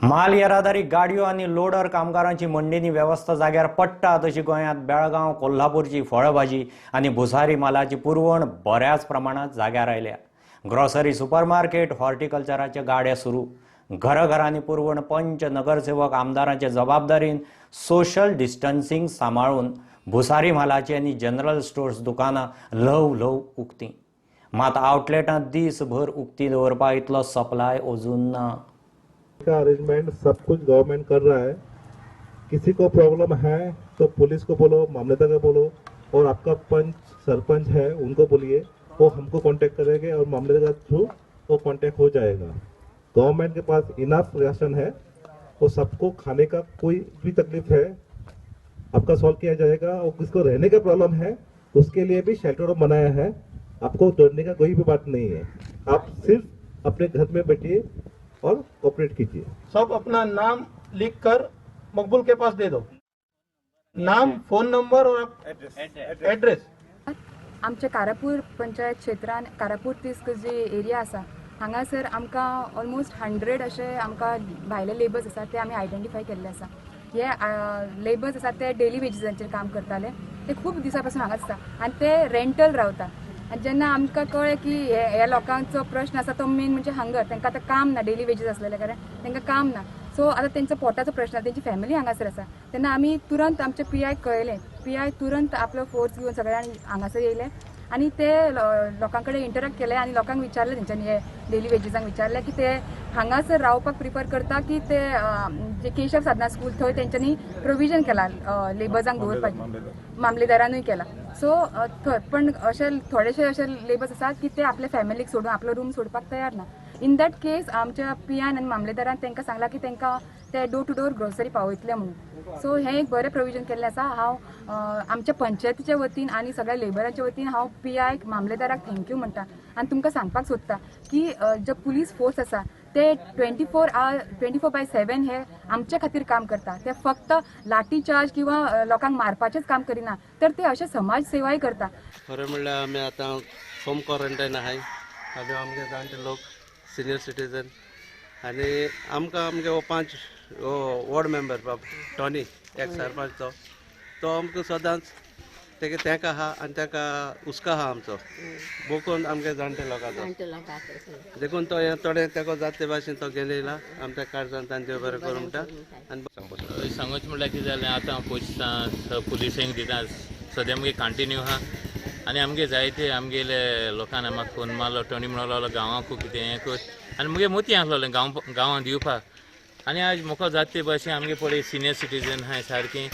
माल येरादारी गाडयो आणि लोडर कामगारांची मंडीनी व्यवस्था जाग्यार पडटा तशी गोंयांत बेळगांव कोल्हापूरची फळभाजी आणि भुसारी मालाची पुरवण बऱ्याच प्रमाणात जाग्यार आयल्या। ग्रोसरी सुपरमार्केट हॉर्टिकल्चराचे गाडे सुरू। घराघरांनी पुरवण पंच नगरसेवक आमदारांच्या जबाबदारीन सोशल डिस्टन्सिंग सांबाळून भुसारी मालाची आणि जनरल स्टोर्स दुकानां ल्हव ल्हव उक्ती। मात आउटलेटांत दीसभर उक्ती दवरपा इतलो सप्लाय अजून ना। का अरेंजमेंट सब कुछ गवर्नमेंट कर रहा है। किसी को प्रॉब्लम है तो पुलिस को बोलो, मामलेदार को बोलो, और आपका पंच सरपंच है उनको बोलिए, वो हमको कांटेक्ट करेंगे और मामलेदार के थ्रू वो कांटेक्ट हो जाएगा। गवर्नमेंट के पास इनफ राशन है, वो सबको खाने का कोई भी तकलीफ है आपका सॉल्व किया जाएगा। और किसको रहने का प्रॉब्लम है उसके लिए भी शेल्टर बनाया है। आपको डरने का कोई भी बात नहीं है। आप सिर्फ अपने घर में बैठिए और कोऑपरेट कीजिए। सब अपना नाम लिखकर मकबूल के पास दे दो, नाम, फोन नंबर और एड्रेस। आमच्या कारापूर पंचायत क्षेत्रान कारापूर तिस्क जे एरिया आसा हांगासर आमकां ऑलमोस्ट 100 अशे आमकां भायले लेबर्स आसा ते आमी आयडेंटिफाय केल्ले आसा। हे लेबर्स आसा ते डेली वेजीसांचेर काम करताले, ते खूब दिसा पासून हांगा आसता आनी ते रेंटल रावता। आनी जेन्ना आमकां कळ्ळें की ह्या लोकांचो प्रश्न आसा तो मेन म्हणजे हंगर, तांकां आतां काम ना, डेली वेजीस आसलेल्या कारण तांकां काम ना। सो आतां तेंचो पोटाचो प्रश्न आसा, तेंची फॅमिली हांगासर आसा। तेन्ना आमी तुरंत आमच्या PI कळयलें, PI तुरंत आपलो फोर्स घेवन सगळ्यांनी हांगासर येयले आनी ते लोकां कडेन इंटरॅक्ट केलें आनी लोकांक विचारलें, तेंच्यांनी हे डेली वेजीसांक विचारलें की ते हांगासर रावपाक प्रिफर करता की ते जे केशव साधना स्कूल थंय तेंच्यांनी प्रोविजन केला लेबर्सांक दवरपाचें, मामलेदारानूय केला। सो थंय पण अशे थोडेशे अशे लेबर्स आसात की ते आपल्या फॅमिलीक सोडून आपलो रूम सोडपाक तयार ना। इन दॅट केस आमच्या PI आनी मामलेदारान तांकां सांगला की तांकां ते डोर टू डोर ग्रोसरी पावयतले म्हणून। सो हें एक बरें प्रोविजन केल्लें आसा। हांव आमच्या पंचायतीच्या वतीन आनी सगळ्या लेबरांच्या वतीन हांव PI मामलेदाराक थँक्यू म्हणटा आनी तुमकां सांगपाक सोदता की जो पुलीस फोर्स आसा ते 24/7 हे आमच्या खातीर काम करता। ते फक्त लाठी चार्ज किंवा लोकांक मारपाचेंच काम करिना, तर ते अशे समाज सेवाय करता। खरें म्हणल्यार आमी आतां होम क्वॉरंटायन आहाय। आमी आमगे जाणटे लोक, सिनियर सिटीजन, आनी आमकां आमगे 5 वॉर्ड मेंबर टॉनी एक सरपंच तो आमकां सदांच तेका आहा आनी तेका हुस्को आहा आमचो बोकून आमगे जाणटे लोकांचो देखून तो हे थोडे तेका जाता ते भाशेन तो घेवन येयला। आमच्या कारजान तांचे बरें करूं म्हणटा। आनी सांगूच म्हणल्यार कितें जालें आतां पुलिसेंक दिता सद्या आमगे कंटिन्यू आहा आनी आमगे जायते आमगेले लोकांनी म्हाका फोन मारलो, टोनी म्हणलो गांवांक कितें हें कर आनी मुगे मोती आसलोलें गांवांत दिवपाक। आनी आज म्हाका जाता ते भाशेन आमगे पळय सिनियर सिटीजन आहाय सारकीं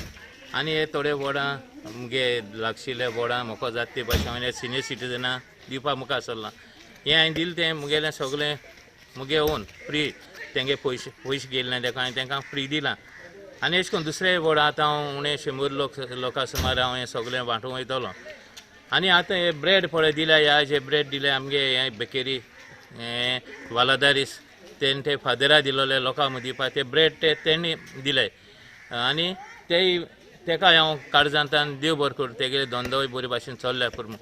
आनी हे थोडे बोर्डां मुगे लागशिल्ले बोर्डां म्हाका जाता ते भाशेन हांवें सिनियर सिटीजनां दिवपाक म्हाका आसलो। हें हांवें दिलें तें मुगेलें सगळें मुगे ओन फ्री, तेंगे पयशे गेले तेका हांवें तांकां फ्री दिलां। आनी अशें करून दुसरे बोर्डां आतां हांव उणें 100 लोकां सुमार हांव हें सगळें वांटूंक वयतलो। आनी आतां हे ब्रेड पळय दिल्या, हे ब्रेड दिले आमगे हे बेकेरी हें वालादारीस तें फादरा दिलोले लोकांक दिवपाक ते ब्रेड तेणी दिले आनी तेका हांव काळजांतान देव बरें करूं, तेगेले धंदोय बरे भाशेन चल्ल्या पुरो।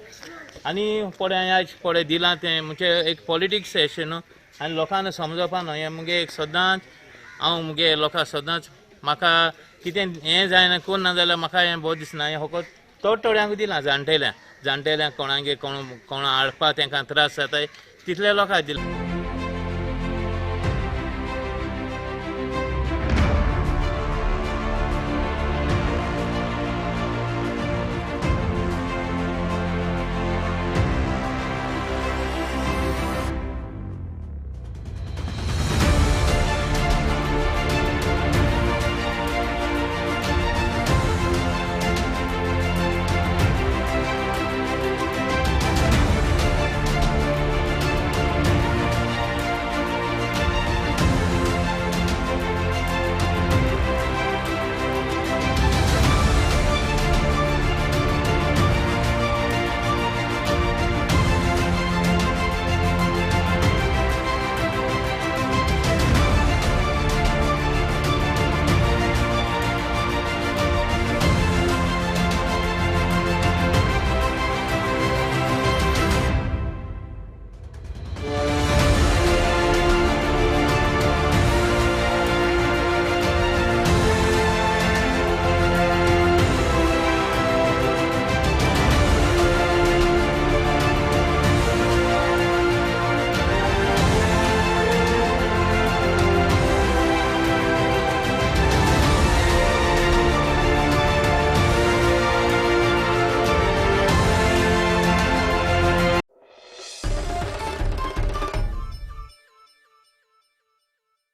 आनी पळय दिलां तें म्हणजे एक पॉलिटिक्स अशें न्हू आनी लोकांना समजोवपा न्हू। हें मुगे एक सदांच हांव मुगे लोकांक सदांच म्हाका कितें हें जायना कोण ना जाल्यार म्हाका हें बरें दिसना। हें फकत थोड्यांक दिलां, जाणटेल्यांक कोणांक हाडपा तांकां त्रास जाताय तितल्या लोकांक दिलां।